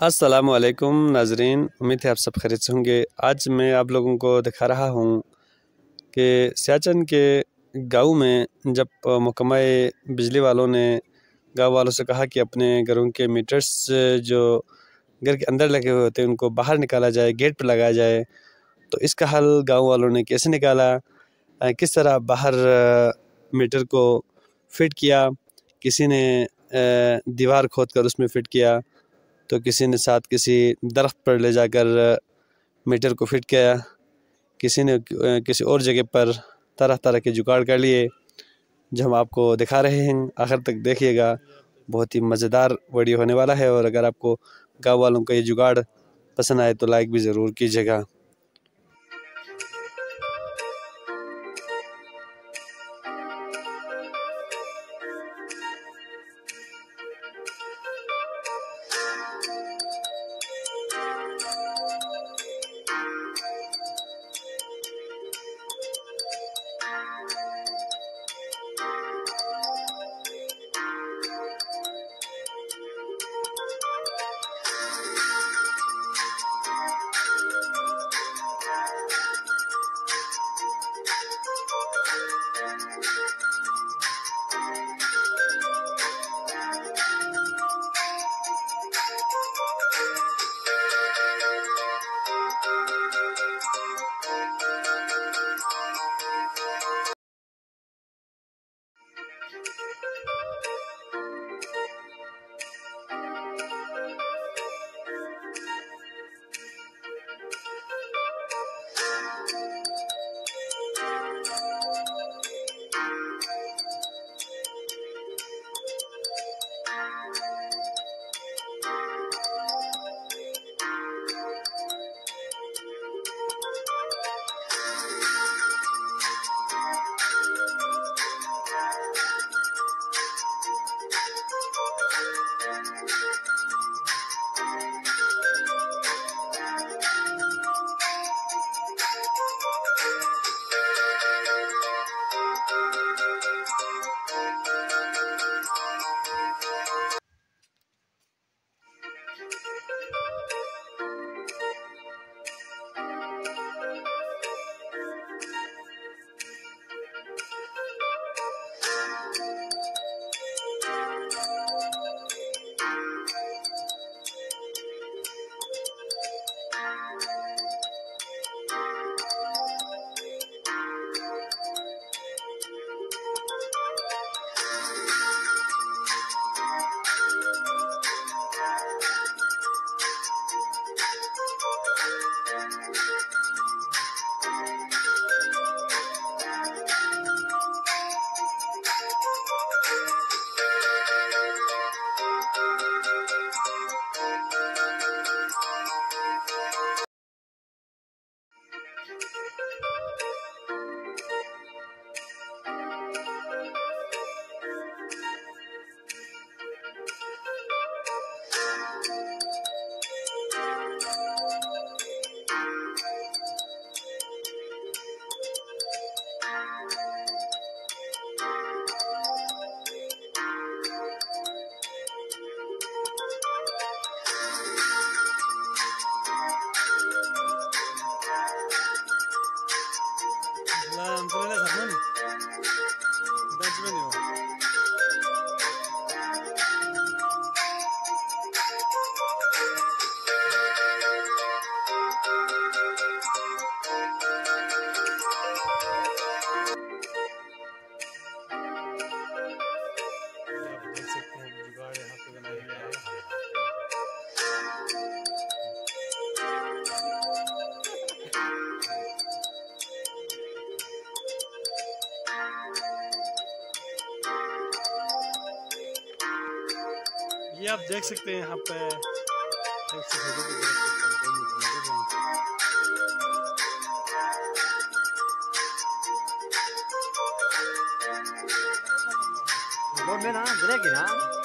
अस्सलाम वालेकुम नाजरीन, उम्मीद है आप सब खैरियत से होंगे। आज मैं आप लोगों को दिखा रहा हूँ कि सियाचन के गाँव में जब महकमा बिजली वालों ने गाँव वालों से कहा कि अपने घरों के मीटर्स जो घर के अंदर लगे हुए होते हैं उनको बाहर निकाला जाए, गेट पर लगाया जाए, तो इसका हल गाँव वालों ने कैसे निकाला, किस तरह बाहर मीटर को फिट किया। किसी ने दीवार खोदकर उसमें फिट किया, तो किसी ने साथ किसी दरख्त पर ले जाकर मीटर को फिट किया, किसी ने किसी और जगह पर तरह तरह के जुगाड़ कर लिए जो हम आपको दिखा रहे हैं। आखिर तक देखिएगा, बहुत ही मज़ेदार वीडियो होने वाला है। और अगर आपको गाँव वालों का ये जुगाड़ पसंद आए तो लाइक भी ज़रूर कीजिएगा। ये आप देख सकते हैं यहाँ पे में ना गिरेगी ना।